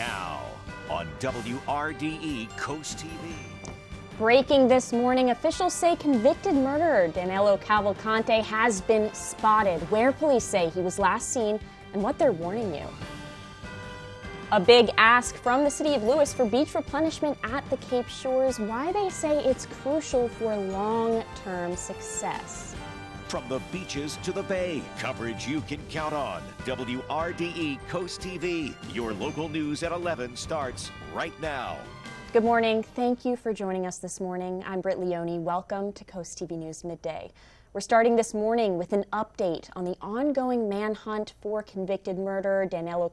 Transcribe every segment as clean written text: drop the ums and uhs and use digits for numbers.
Now on WRDE Coast TV. Breaking this morning, officials say convicted murderer Danilo Cavalcante has been spotted, where police say he was last seen, and what they're warning you. A big ask from the city of Lewis for beach replenishment at the Cape Shores, why they say it's crucial for long-term success. From the beaches to the bay, coverage you can count on. WRDE Coast TV. Your local news at 11 starts right now. Good morning. Thank you for joining us this morning. I'm Britt Leone. Welcome to Coast TV News Midday. We're starting this morning with an update on the ongoing manhunt for convicted murderer Danilo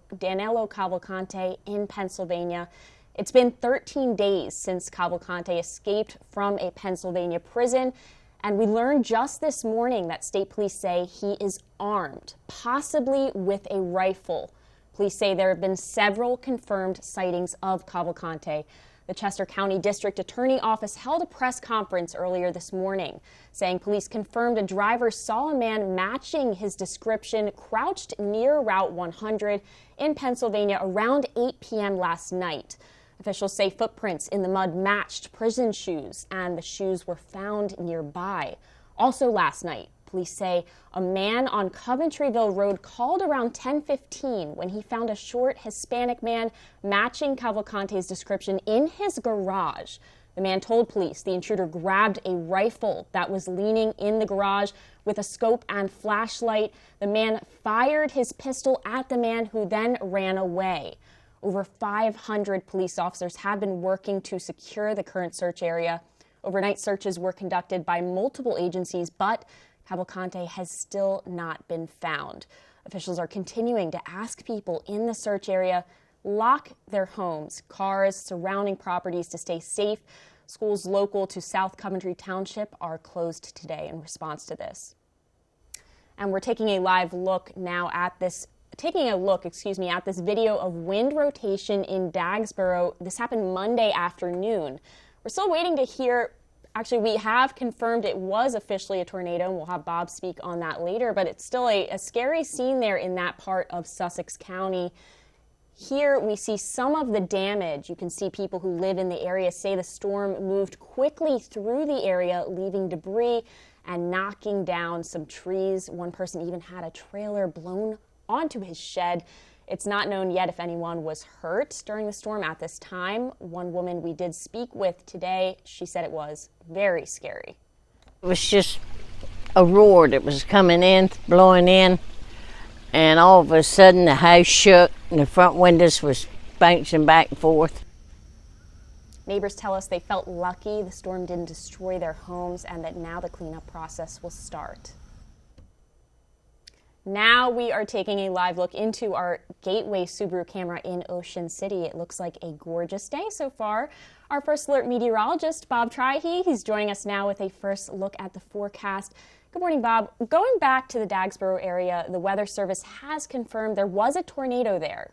Cavalcante in Pennsylvania. It's been 13 days since Cavalcante escaped from a Pennsylvania prison, and we learned just this morning that state police say he is armed, possibly with a rifle. Police say there have been several confirmed sightings of Cavalcante. The Chester County District Attorney Office held a press conference earlier this morning, saying police confirmed a driver saw a man matching his description crouched near Route 100 in Pennsylvania around 8 p.m. last night. Officials say footprints in the mud matched prison shoes, and the shoes were found nearby. Also last night, police say a man on Coventryville Road called around 10:15 when he found a short Hispanic man matching Cavalcante's description in his garage. The man told police the intruder grabbed a rifle that was leaning in the garage with a scope and flashlight. The man fired his pistol at the man, who then ran away. Over 500 police officers have been working to secure the current search area. Overnight searches were conducted by multiple agencies, but Cavalcante has still not been found. Officials are continuing to ask people in the search area lock their homes, cars, surrounding properties to stay safe. Schools local to South Coventry Township are closed today in response to this. And we're taking a live look now at this at this video of wind rotation in Dagsboro. This happened Monday afternoon. We're still waiting to hear. Actually, we have confirmed it was officially a tornado, and we'll have Bob speak on that later, but it's still a scary scene there in that part of Sussex County. Here we see some of the damage. You can see people who live in the area say the storm moved quickly through the area, leaving debris and knocking down some trees. One person even had a trailer blown onto his shed. It's not known yet if anyone was hurt during the storm at this time. One woman we did speak with today, she said it was very scary. It was just a roar that was coming in, blowing in, and all of a sudden the house shook and the front windows was bouncing back and forth. Neighbors tell us they felt lucky the storm didn't destroy their homes and that now the cleanup process will start. Now we are taking a live look into our Gateway Subaru camera in Ocean City. It looks like a gorgeous day so far. Our First Alert meteorologist, Bob Trihey, he's joining us now with a first look at the forecast. Good morning, Bob. Going back to the Dagsboro area, the Weather Service has confirmed there was a tornado there.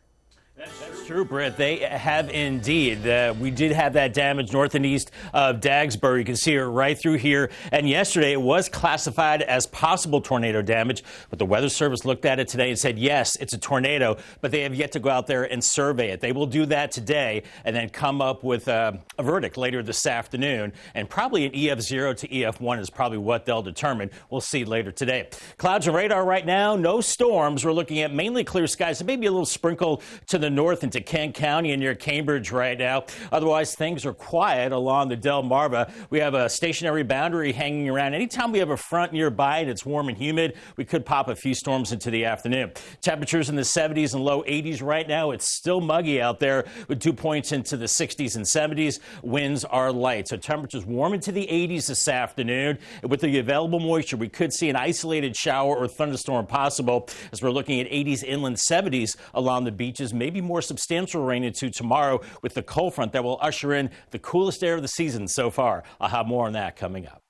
That's true, Britt. They have indeed. We did have that damage north and east of Dagsboro. You can see it right through here. And yesterday it was classified as possible tornado damage, but the Weather Service looked at it today and said, yes, it's a tornado, but they have yet to go out there and survey it. They will do that today and then come up with a verdict later this afternoon. And probably an EF0 to EF1 is probably what they'll determine. We'll see later today. Clouds and radar right now, no storms. We're looking at mainly clear skies and maybe a little sprinkle to the north into Kent County and near Cambridge right now. Otherwise, things are quiet along the Delmarva. We have a stationary boundary hanging around. Anytime we have a front nearby and it's warm and humid, we could pop a few storms into the afternoon. Temperatures in the 70s and low 80s right now. It's still muggy out there with dew points into the 60s and 70s. Winds are light. So temperatures warm into the 80s this afternoon. With the available moisture, we could see an isolated shower or thunderstorm possible as we're looking at 80s inland, 70s along the beaches, maybe more substantial rain into tomorrow with the cold front that will usher in the coolest air of the season so far. I'll have more on that coming up.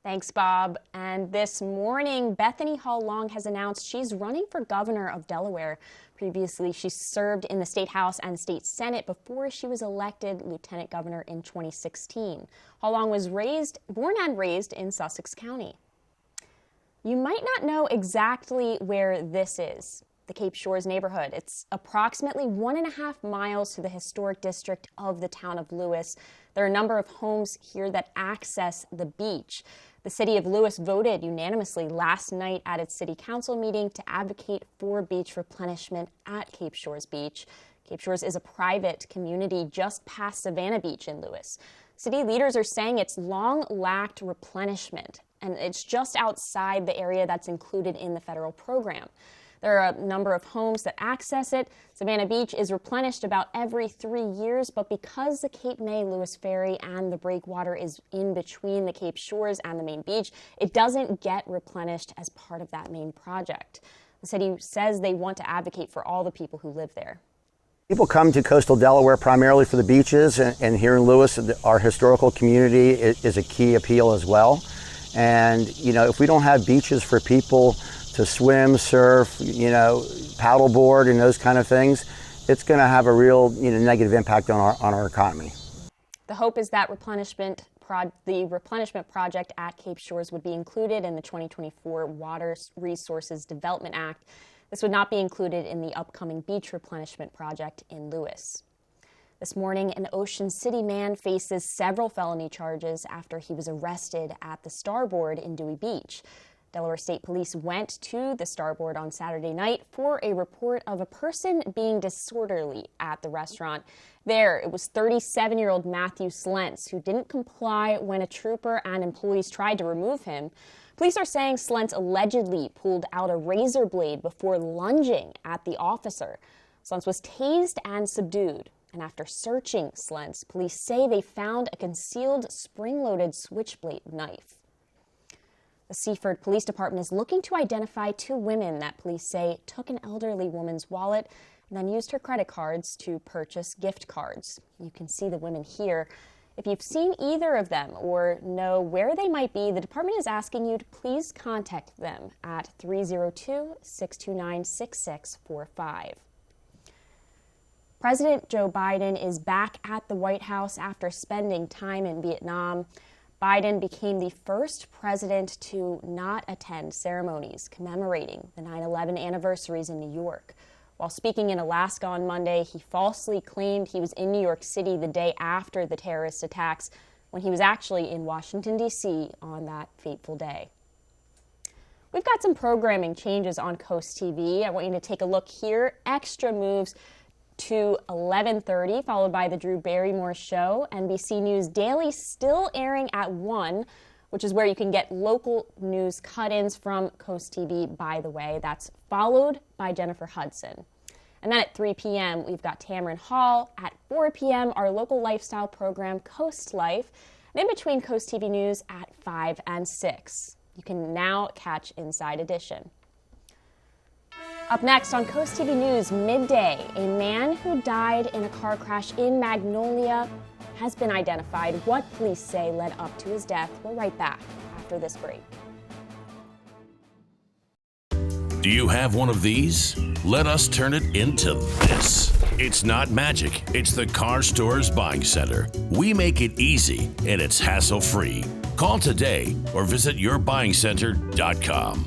Thanks, Bob. And this morning, Bethany Hall-Long has announced she's running for governor of Delaware. Previously, she served in the State House and State Senate before she was elected lieutenant governor in 2016. Hall-Long was born and raised in Sussex County. You might not know exactly where this is. the Cape Shores neighborhood. It's approximately 1.5 miles to the historic district of the town of Lewis. There are a number of homes here that access the beach. The city of Lewis voted unanimously last night at its city council meeting to advocate for beach replenishment at Cape Shores Beach. Cape Shores is a private community just past Savannah Beach in Lewis. City leaders are saying it's long lacked replenishment, and it's just outside the area that's included in the federal program. There are a number of homes that access it. Savannah Beach is replenished about every 3 years, but because the Cape May Lewis Ferry and the breakwater is in between the Cape Shores and the main beach, it doesn't get replenished as part of that main project. The city says they want to advocate for all the people who live there. People come to coastal Delaware primarily for the beaches, and here in Lewis, our historical community is a key appeal as well. And, if we don't have beaches for people to swim, surf, paddleboard and those kind of things, it's going to have a real, negative impact on our economy. The hope is that the replenishment project at Cape Shores would be included in the 2024 Water Resources Development Act. This would not be included in the upcoming beach replenishment project in Lewis. This morning, an Ocean City man faces several felony charges after he was arrested at the Starboard in Dewey Beach. Delaware State Police went to the Starboard on Saturday night for a report of a person being disorderly at the restaurant. There, it was 37-year-old Matthew Slentz who didn't comply when a trooper and employees tried to remove him. Police are saying Slentz allegedly pulled out a razor blade before lunging at the officer. Slentz was tased and subdued. And after searching Slentz, police say they found a concealed spring-loaded switchblade knife. The Seaford Police Department is looking to identify 2 women that police say took an elderly woman's wallet and then used her credit cards to purchase gift cards. You can see the women here. If you've seen either of them or know where they might be, the department is asking you to please contact them at 302-629-6645. President Joe Biden is back at the White House after spending time in Vietnam. Biden became the first president to not attend ceremonies commemorating the 9/11 anniversaries in New York. While speaking in Alaska on Monday, he falsely claimed he was in New York City the day after the terrorist attacks when he was actually in Washington, D.C. on that fateful day. We've got some programming changes on Coast TV. I want you to take a look here. Extra moves to 11:30, followed by the Drew Barrymore Show. NBC News Daily still airing at 1, which is where you can get local news cut-ins from Coast TV, by the way. That's followed by Jennifer Hudson. And then at 3 p.m., we've got Tamron Hall. At 4 p.m., our local lifestyle program, Coast Life. And in between Coast TV News at 5 and 6. You can now catch Inside Edition. Up next on Coast TV News midday, a man who died in a car crash in Magnolia has been identified. What police say led up to his death. We're right back after this break. Do you have one of these? Let us turn it into this. It's not magic. It's the Car Store's Buying Center. We make it easy and it's hassle-free. Call today or visit yourbuyingcenter.com.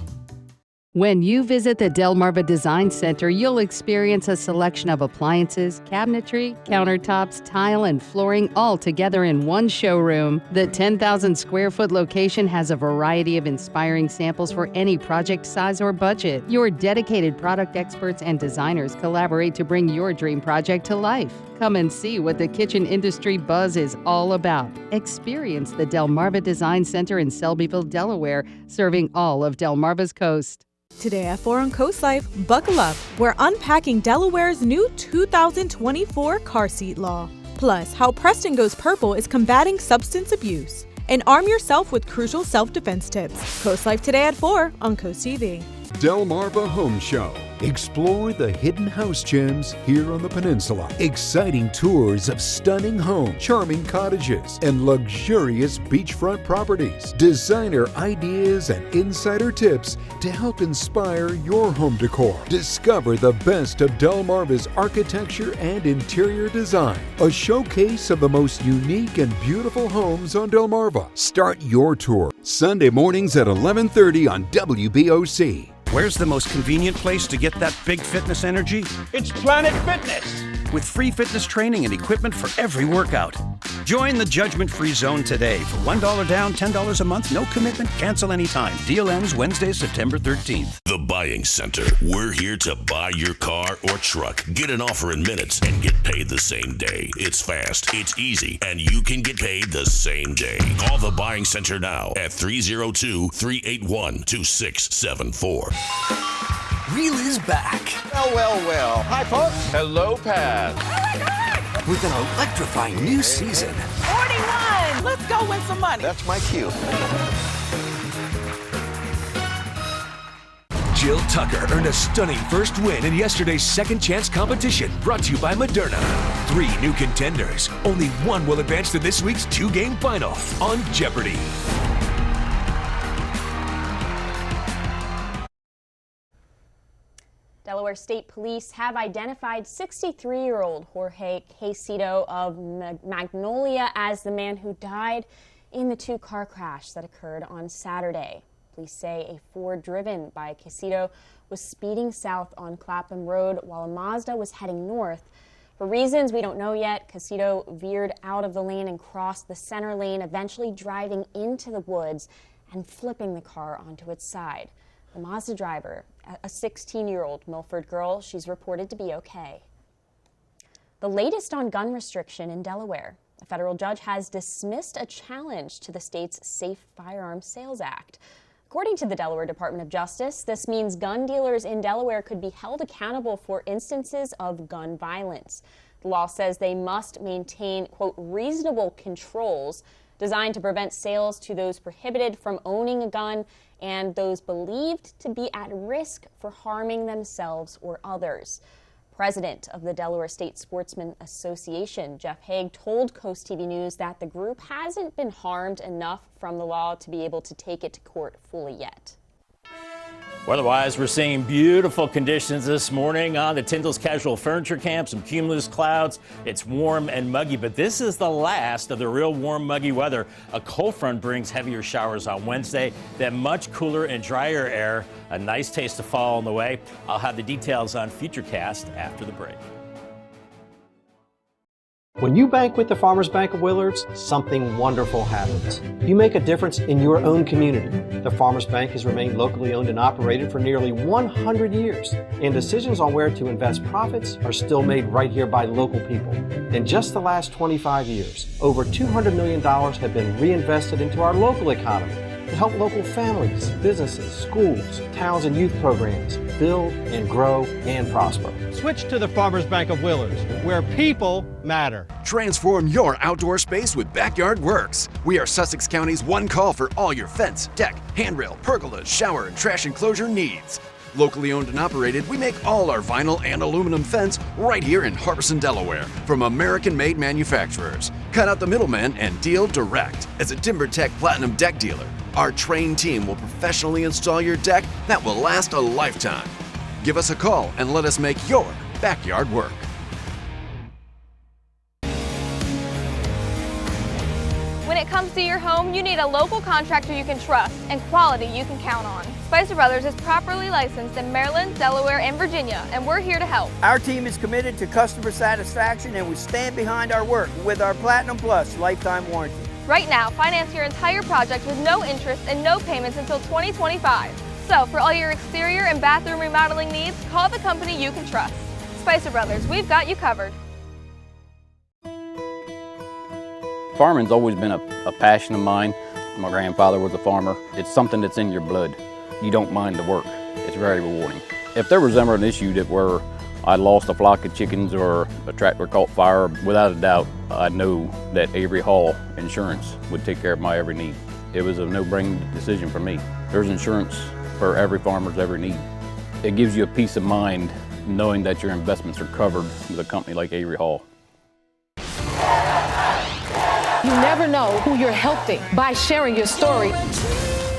When you visit the Delmarva Design Center, you'll experience a selection of appliances, cabinetry, countertops, tile, and flooring all together in one showroom. The 10,000 square foot location has a variety of inspiring samples for any project size or budget. Your dedicated product experts and designers collaborate to bring your dream project to life. Come and see what the kitchen industry buzz is all about. Experience the Delmarva Design Center in Selbyville, Delaware, serving all of Delmarva's coast. Today at 4 on Coast Life, buckle up. We're unpacking Delaware's new 2024 car seat law. Plus, how Preston Goes Purple is combating substance abuse. And arm yourself with crucial self-defense tips. Coast Life today at 4 on Coast TV. Delmarva Home Show. Explore the hidden house gems here on the peninsula. Exciting tours of stunning homes, charming cottages, and luxurious beachfront properties. Designer ideas and insider tips to help inspire your home decor. Discover the best of Delmarva's architecture and interior design. A showcase of the most unique and beautiful homes on Delmarva. Start your tour Sunday mornings at 11:30 on WBOC. Where's the most convenient place to get that big fitness energy? It's Planet Fitness! With free fitness training and equipment for every workout. Join the judgment-free zone today for $1 down, $10 a month, no commitment, cancel anytime. Deal ends Wednesday, September 13th. The Buying Center. We're here to buy your car or truck. Get an offer in minutes and get paid the same day. It's fast, it's easy, and you can get paid the same day. Call the Buying Center now at 302-381-2674. Wheel is back. Well. Hi, folks. Hello, Pat. Oh, my God! With an electrifying new season. 41! Let's go win some money. That's my cue. Jill Tucker earned a stunning first win in yesterday's second chance competition, brought to you by Moderna. 3 new contenders. Only one will advance to this week's 2-game final on Jeopardy! Delaware State Police have identified 63-year-old Jorge Quesito of Magnolia as the man who died in the 2-car crash that occurred on Saturday. Police say a Ford driven by Quesito was speeding south on Clapham Road while a Mazda was heading north. For reasons we don't know yet, Quesito veered out of the lane and crossed the center lane, eventually driving into the woods and flipping the car onto its side. The Mazda driver, a 16-year-old Milford girl, she's reported to be okay. The latest on gun restriction in Delaware. A federal judge has dismissed a challenge to the state's Safe Firearms Sales Act. According to the Delaware Department of Justice, this means gun dealers in Delaware could be held accountable for instances of gun violence. The law says they must maintain, quote, reasonable controls designed to prevent sales to those prohibited from owning a gun and those believed to be at risk for harming themselves or others. President of the Delaware State Sportsman Association, Jeff Haig, told CoastTV News that the group hasn't been harmed enough from the law to be able to take it to court fully yet. Weather-wise, we're seeing beautiful conditions this morning on the Tyndall's Casual Furniture Camp, some cumulus clouds. It's warm and muggy, but this is the last of the real warm, muggy weather. A cold front brings heavier showers on Wednesday, then much cooler and drier air. A nice taste of fall on the way. I'll have the details on Futurecast after the break. When you bank with the Farmers Bank of Willards, something wonderful happens. You make a difference in your own community. The Farmers Bank has remained locally owned and operated for nearly 100 years, and decisions on where to invest profits are still made right here by local people. In just the last 25 years, over $200 million have been reinvested into our local economy to help local families, businesses, schools, towns, and youth programs build and grow and prosper. Switch to the Farmers Bank of Willards, where people matter. Transform your outdoor space with Backyard Works. We are Sussex County's one call for all your fence, deck, handrail, pergolas, shower, and trash enclosure needs. Locally owned and operated, we make all our vinyl and aluminum fence right here in Harbison, Delaware, from American-made manufacturers. Cut out the middleman and deal direct. As a TimberTech Platinum deck dealer, our trained team will professionally install your deck that will last a lifetime. Give us a call and let us make your backyard work. When it comes to your home, you need a local contractor you can trust and quality you can count on. Spicer Brothers is properly licensed in Maryland, Delaware, and Virginia, and we're here to help. Our team is committed to customer satisfaction, and we stand behind our work with our Platinum Plus lifetime warranty. Right now, finance your entire project with no interest and no payments until 2025. So for all your exterior and bathroom remodeling needs, call the company you can trust. Spicer Brothers, we've got you covered. Farming's always been a passion of mine. My grandfather was a farmer. It's something that's in your blood. You don't mind the work. It's very rewarding. If there was ever an issue that where I lost a flock of chickens or a tractor caught fire, without a doubt, I know that Avery Hall Insurance would take care of my every need. It was a no-brainer decision for me. There's insurance for every farmer's every need. It gives you a peace of mind knowing that your investments are covered with a company like Avery Hall. You never know who you're helping by sharing your story.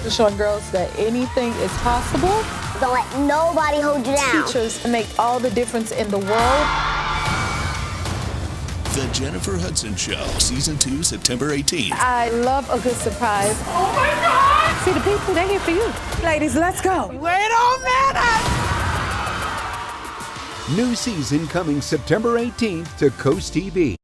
Showing girls that anything is possible. Don't let nobody hold you down. Teachers make all the difference in the world. The Jennifer Hudson Show, Season 2, September 18th. I love a good surprise. Oh my God! See the people, they're here for you. Ladies, let's go. Wait on minute. New season coming September 18th to Coast TV.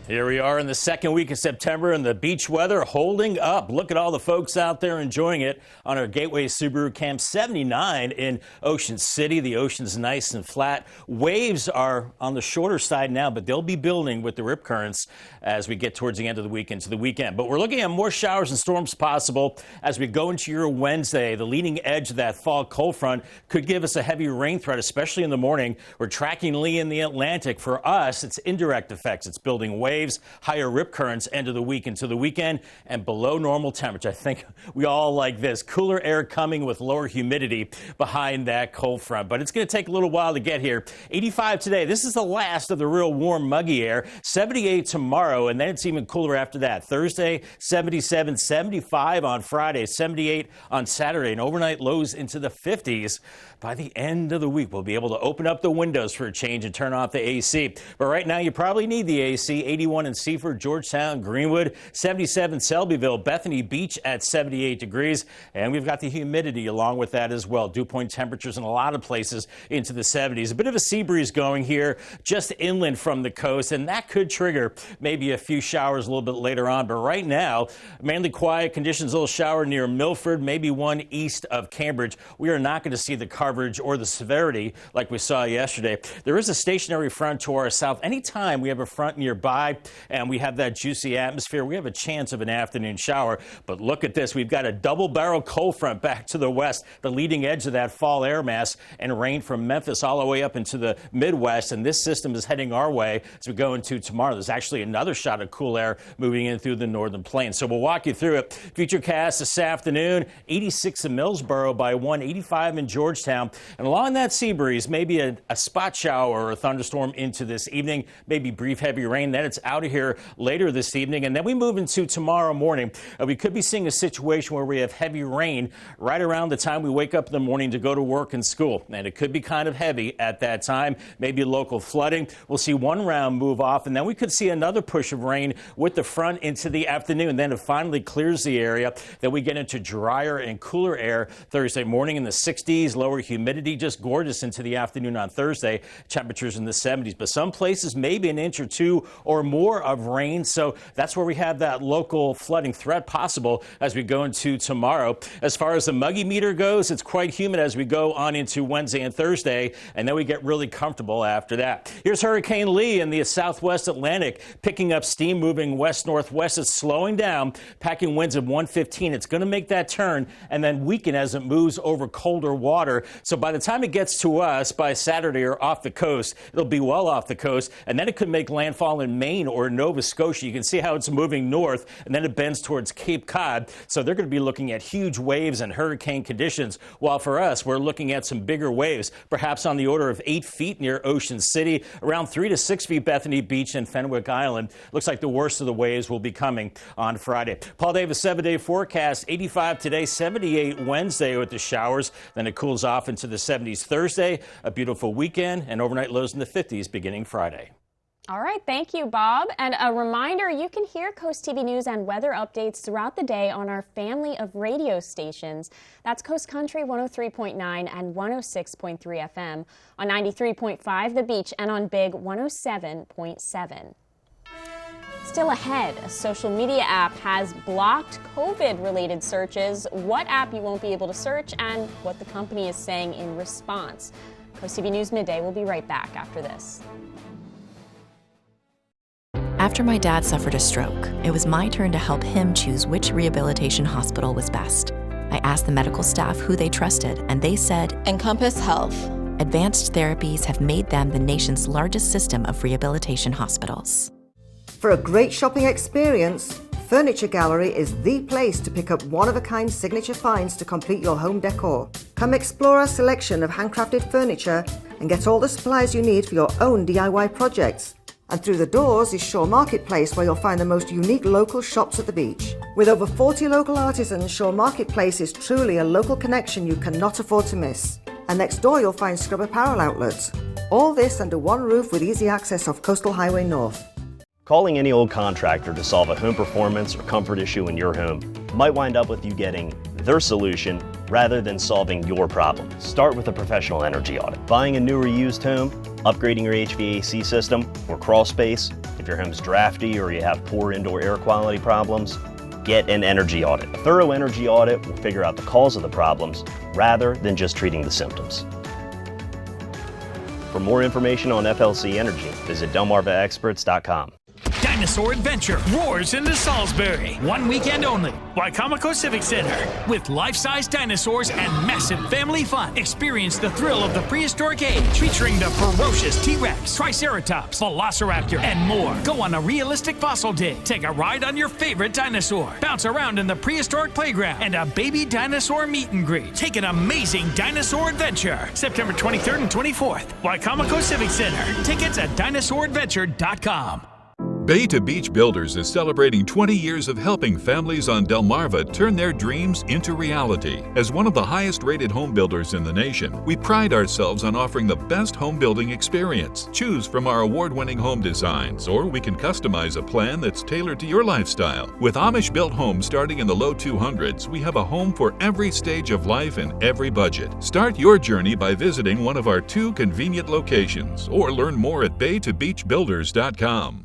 Here we are in the second week of September and the beach weather holding up. Look at all the folks out there enjoying it on our Gateway Subaru Camp 79 in Ocean City. The ocean's nice and flat. Waves are on the shorter side now, but they'll be building with the rip currents as we get towards the end of the week into the weekend. But we're looking at more showers and storms possible as we go into your Wednesday. The leading edge of that fall cold front could give us a heavy rain threat, especially in the morning. We're tracking Lee in the Atlantic. For us, it's indirect effects. It's building waves, higher rip currents end of the week into the weekend, and below normal temperature. I think we all like this. Cooler air coming with lower humidity behind that cold front, but it's going to take a little while to get here. 85 today. This is the last of the real warm, muggy air. 78 tomorrow, and then it's even cooler after that. Thursday, 77, 75 on Friday, 78 on Saturday, and overnight lows into the 50s. By the end of the week, we'll be able to open up the windows for a change and turn off the AC. But right now, you probably need the AC. 81 in Seaford, Georgetown, Greenwood, 77 Selbyville, Bethany Beach at 78 degrees. And we've got the humidity along with that as well. Dew point temperatures in a lot of places into the 70s. A bit of a sea breeze going here just inland from the coast, and that could trigger maybe a few showers a little bit later on. But right now, mainly quiet conditions, a little shower near Milford, maybe one east of Cambridge. We are not going to see the coverage or the severity like we saw yesterday. There is a stationary front to our south. Anytime we have a front nearby and we have that juicy atmosphere, we have a chance of an afternoon shower. But look at this. We've got a double barrel cold front back to the west, the leading edge of that fall air mass, and rain from Memphis all the way up into the Midwest. And this system is heading our way as we go into tomorrow. There's actually another shot of cool air moving in through the northern plains. So we'll walk you through it. Futurecast this afternoon, 86 in Millsboro by 185 in Georgetown. And along that sea breeze, maybe a spot shower or a thunderstorm into this evening, maybe brief heavy rain. Then it's out of here later this evening. And then we move into tomorrow morning. We could be seeing a situation where we have heavy rain right around the time we wake up in the morning to go to work and school. And it could be kind of heavy at that time, maybe local flooding. We'll see one round move off, and then we could see another push of rain with the front into the afternoon. Then it finally clears the area. Then we get into drier and cooler air Thursday morning in the 60s, lower humidity, just gorgeous into the afternoon on Thursday. Temperatures in the 70s, but some places maybe an inch or two or more of rain. So that's where we have that local flooding threat possible as we go into tomorrow. As far as the muggy meter goes, it's quite humid as we go on into Wednesday and Thursday, and then we get really comfortable after that. Here's Hurricane Lee in the southwest Atlantic, picking up steam, moving west-northwest. It's slowing down, packing winds of 115. It's going to make that turn and then weaken as it moves over colder water. So by the time it gets to us by Saturday or off the coast, it'll be well off the coast, and then it could make landfall in Maine or Nova Scotia. You can see how it's moving north, and then it bends towards Cape Cod. So they're going to be looking at huge waves and hurricane conditions, while for us, we're looking at some bigger waves, perhaps on the order of 8 feet near Ocean City, around 3 to 6 feet Bethany Beach and Fenwick Island. Looks like the worst of the waves will be coming on Friday. Paul Davis 7-day forecast, 85 today, 78 Wednesday with the showers. Then it cools off into the 70s Thursday, a beautiful weekend, and overnight lows in the 50s beginning Friday. All right, thank you, Bob. And a reminder, you can hear Coast TV news and weather updates throughout the day on our family of radio stations. That's Coast Country 103.9 and 106.3 FM, on 93.5 The Beach, and on Big 107.7. Still ahead, a social media app has blocked COVID-related searches, what app you won't be able to search, and what the company is saying in response. Coast TV News Midday will be right back after this. After my dad suffered a stroke, it was my turn to help him choose which rehabilitation hospital was best. I asked the medical staff who they trusted, and they said, Encompass Health. Advanced therapies have made them the nation's largest system of rehabilitation hospitals. For a great shopping experience, Furniture Gallery is the place to pick up one-of-a-kind signature finds to complete your home decor. Come explore our selection of handcrafted furniture and get all the supplies you need for your own DIY projects. And through the doors is Shore Marketplace, where you'll find the most unique local shops at the beach. With over 40 local artisans, Shore Marketplace is truly a local connection you cannot afford to miss. And next door you'll find Scrub Apparel outlets. All this under one roof with easy access off Coastal Highway North. Calling any old contractor to solve a home performance or comfort issue in your home might wind up with you getting their solution rather than solving your problem. Start with a professional energy audit. Buying a new or used home, upgrading your HVAC system or crawl space, if your home's drafty or you have poor indoor air quality problems, get an energy audit. A thorough energy audit will figure out the cause of the problems rather than just treating the symptoms. For more information on FLC Energy, visit delmarvaexperts.com. Dinosaur Adventure roars into Salisbury. One weekend only. Wacomico Civic Center. With life-size dinosaurs and massive family fun. Experience the thrill of the prehistoric age. Featuring the ferocious T-Rex, Triceratops, Velociraptor, and more. Go on a realistic fossil dig. Take a ride on your favorite dinosaur. Bounce around in the prehistoric playground. And a baby dinosaur meet and greet. Take an amazing dinosaur adventure. September 23rd and 24th. Wacomico Civic Center. Tickets at dinosauradventure.com. Bay to Beach Builders is celebrating 20 years of helping families on Delmarva turn their dreams into reality. As one of the highest-rated home builders in the nation, we pride ourselves on offering the best home building experience. Choose from our award-winning home designs, or we can customize a plan that's tailored to your lifestyle. With Amish-built homes starting in the low 200s, we have a home for every stage of life and every budget. Start your journey by visiting one of our 2 convenient locations, or learn more at baytobeachbuilders.com.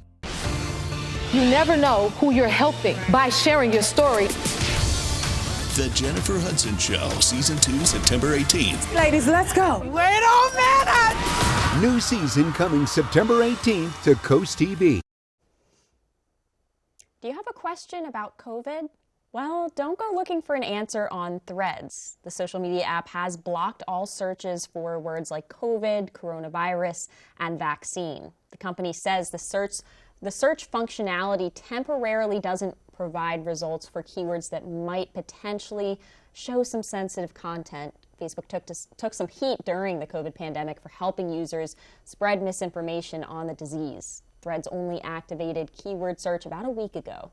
You never know who you're helping by sharing your story. The Jennifer Hudson Show, Season 2, September 18th. Ladies, let's go. Wait a minute! New season coming September 18th to CoastTV. Do you have a question about COVID? Well, don't go looking for an answer on Threads. The social media app has blocked all searches for words like COVID, coronavirus, and vaccine. The company says the search functionality temporarily doesn't provide results for keywords that might potentially show some sensitive content. Facebook took some heat during the COVID pandemic for helping users spread misinformation on the disease. Threads only activated keyword search about a week ago.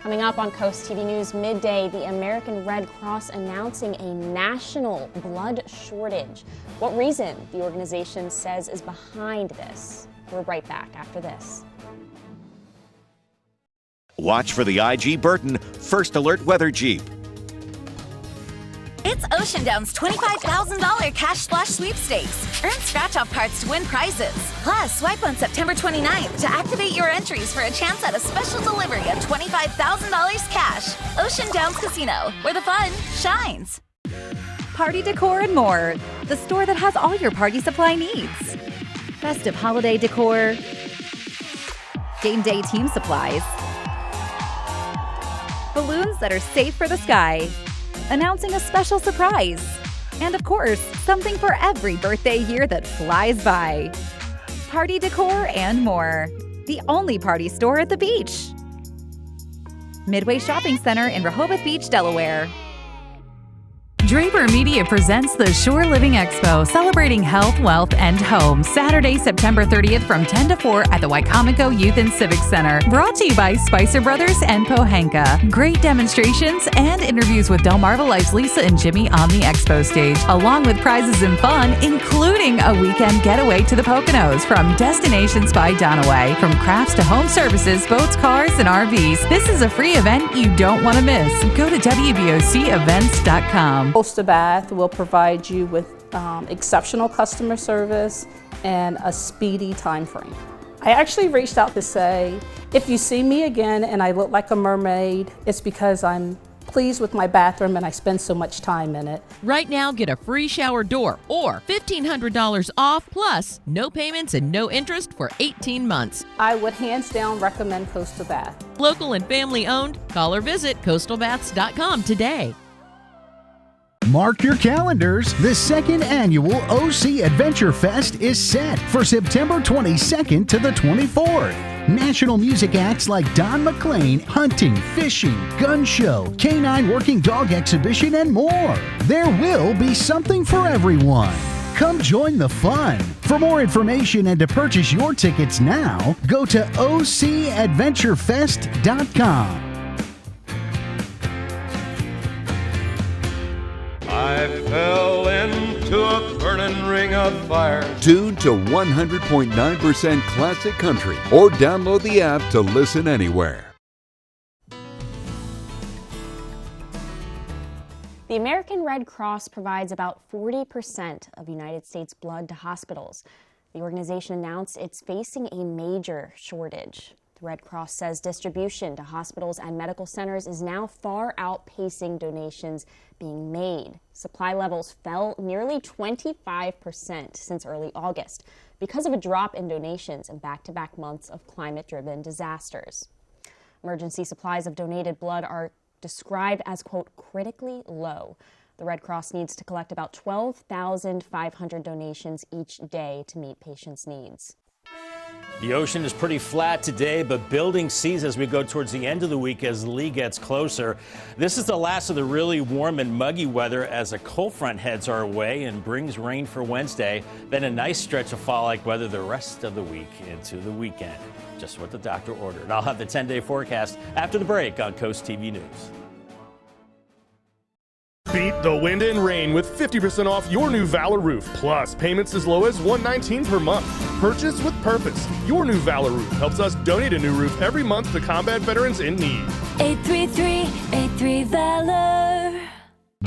Coming up on Coast TV News Midday, the American Red Cross announcing a national blood shortage. What reason the organization says is behind this? We're right back after this. Watch for the IG Burton First Alert Weather Jeep. It's Ocean Down's $25,000 cash splash sweepstakes. Earn scratch-off cards to win prizes. Plus, swipe on September 29th to activate your entries for a chance at a special delivery of $25,000 cash. Ocean Downs Casino, where the fun shines. Party decor and more. The store that has all your party supply needs. Festive holiday decor. Game day team supplies. Balloons that are safe for the sky. Announcing a special surprise. And of course, something for every birthday year that flies by. Party decor and more. The only party store at the beach. Midway Shopping Center in Rehoboth Beach, Delaware. Draper Media presents the Shore Living Expo, celebrating health, wealth, and home. Saturday, September 30th from 10 to 4 at the Wicomico Youth and Civic Center. Brought to you by Spicer Brothers and Pohanka. Great demonstrations and interviews with Delmarva Life's Lisa and Jimmy on the expo stage, along with prizes and fun, including a weekend getaway to the Poconos from Destinations by Donaway. From crafts to home services, boats, cars, and RVs, this is a free event you don't want to miss. Go to WBOCevents.com. Coastal Bath will provide you with exceptional customer service and a speedy time frame. I actually reached out to say, if you see me again and I look like a mermaid, it's because I'm pleased with my bathroom and I spend so much time in it. Right now, get a free shower door or $1,500 off, plus no payments and no interest for 18 months. I would hands down recommend Coastal Bath. Local and family owned. Call or visit coastalbaths.com today. Mark your calendars. The second annual OC Adventure Fest is set for September 22nd to the 24th. National music acts like Don McLean, hunting, fishing, gun show, canine working dog exhibition, and more. There will be something for everyone. Come join the fun. For more information and to purchase your tickets now, go to ocadventurefest.com. I fell into a burning golden ring of fire. Tune to 100.9% classic country or download the app to listen anywhere. The American Red Cross provides about 40% of United States blood to hospitals. The organization announced it's facing a major shortage. The Red Cross says distribution to hospitals and medical centers is now far outpacing donations being made. Supply levels fell nearly 25% since early August because of a drop in donations and back-to-back months of climate-driven disasters. Emergency supplies of donated blood are described as, quote, critically low. The Red Cross needs to collect about 12,500 donations each day to meet patients' needs. The ocean is pretty flat today, but building seas as we go towards the end of the week as Lee gets closer. This is the last of the really warm and muggy weather as a cold front heads our way and brings rain for Wednesday. Then a nice stretch of fall-like weather the rest of the week into the weekend. Just what the doctor ordered. I'll have the 10-day forecast after the break on CoastTV News. Beat the wind and rain with 50% off your new Valor roof, plus payments as low as $119 per month. Purchase with purpose. Your new Valor roof helps us donate a new roof every month to combat veterans in need. 833-83-VALOR.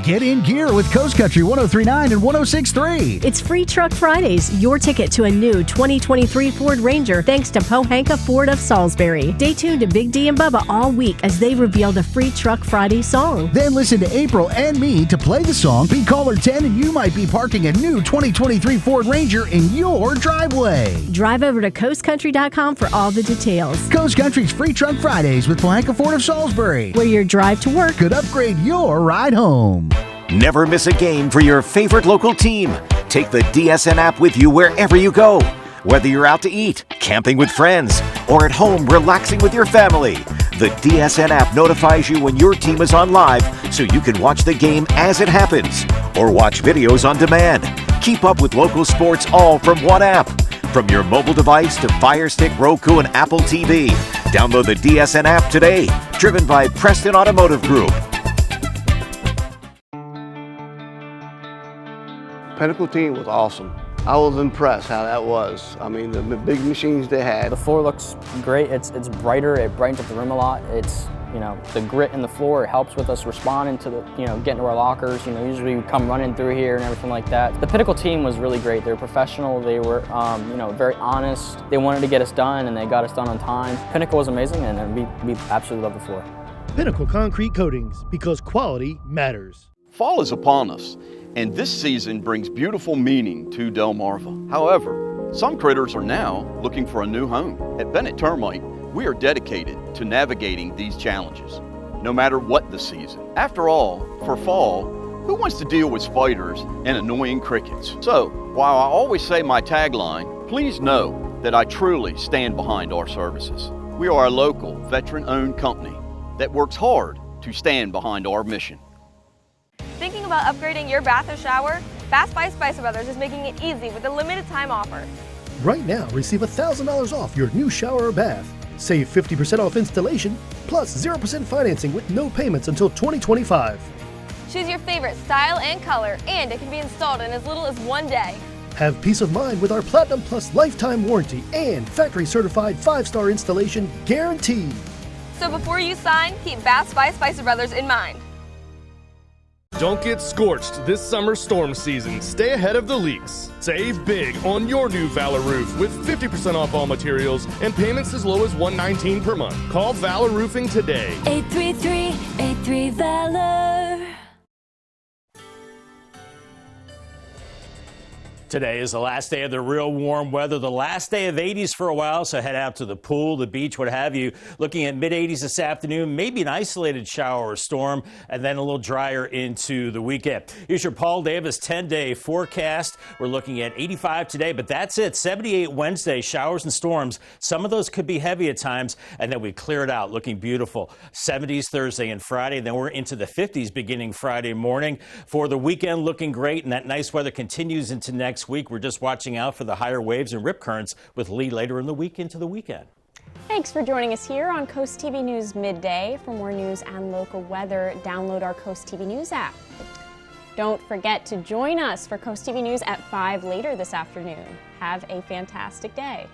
Get in gear with Coast Country 103.9 and 106.3. It's Free Truck Fridays, your ticket to a new 2023 Ford Ranger thanks to Pohanka Ford of Salisbury. Stay tuned to Big D and Bubba all week as they reveal the Free Truck Friday song. Then listen to April and me to play the song. Be caller 10 and you might be parking a new 2023 Ford Ranger in your driveway. Drive over to coastcountry.com for all the details. Coast Country's Free Truck Fridays with Pohanka Ford of Salisbury, where your drive to work could upgrade your ride home. Never miss a game for your favorite local team. Take the DSN app with you wherever you go. Whether you're out to eat, camping with friends, or at home relaxing with your family, the DSN app notifies you when your team is on live so you can watch the game as it happens or watch videos on demand. Keep up with local sports all from one app. From your mobile device to Fire Stick, Roku, and Apple TV. Download the DSN app today. Driven by Preston Automotive Group. Pinnacle team was awesome. I was impressed how that was. I mean, the big machines they had. The floor looks great. It's brighter. It brightens up the room a lot. It's, the grit in the floor, it helps with us responding to the, getting to our lockers. Usually we come running through here and everything like that. The Pinnacle team was really great. They were professional. They were, very honest. They wanted to get us done and they got us done on time. Pinnacle was amazing and we absolutely love the floor. Pinnacle Concrete Coatings, because quality matters. Fall is upon us, and this season brings beautiful meaning to Delmarva. However, some critters are now looking for a new home. At Bennett Termite, we are dedicated to navigating these challenges, no matter what the season. After all, for fall, who wants to deal with spiders and annoying crickets? So, while I always say my tagline, please know that I truly stand behind our services. We are a local, veteran-owned company that works hard to stand behind our mission. Thinking about upgrading your bath or shower? Bath by Spicer Brothers is making it easy with a limited time offer. Right now, receive $1,000 off your new shower or bath. Save 50% off installation, plus 0% financing with no payments until 2025. Choose your favorite style and color, and it can be installed in as little as 1 day. Have peace of mind with our Platinum Plus lifetime warranty and factory certified 5-star installation guaranteed. So before you sign, keep Baths by Spicer Brothers in mind. Don't get scorched this summer storm season. Stay ahead of the leaks. Save big on your new Valor roof with 50% off all materials and payments as low as $119 per month. Call Valor Roofing today. 833-83-VALOR. Today is the last day of the real warm weather, the last day of 80s for a while, so head out to the pool, the beach, what have you. Looking at mid-80s this afternoon, maybe an isolated shower or storm, and then a little drier into the weekend. Here's your Paul Davis 10-day forecast. We're looking at 85 today, but that's it. 78 Wednesday, showers and storms. Some of those could be heavy at times, and then we clear it out, looking beautiful. 70s Thursday and Friday, then we're into the 50s beginning Friday morning. For the weekend, looking great, and that nice weather continues into next week. We're just watching out for the higher waves and rip currents with Lee later in the week into the weekend. Thanks for joining us here on Coast TV News Midday. For more news and local weather, download our Coast TV News app. Don't forget to join us for Coast TV News at 5 later this afternoon. Have a fantastic day.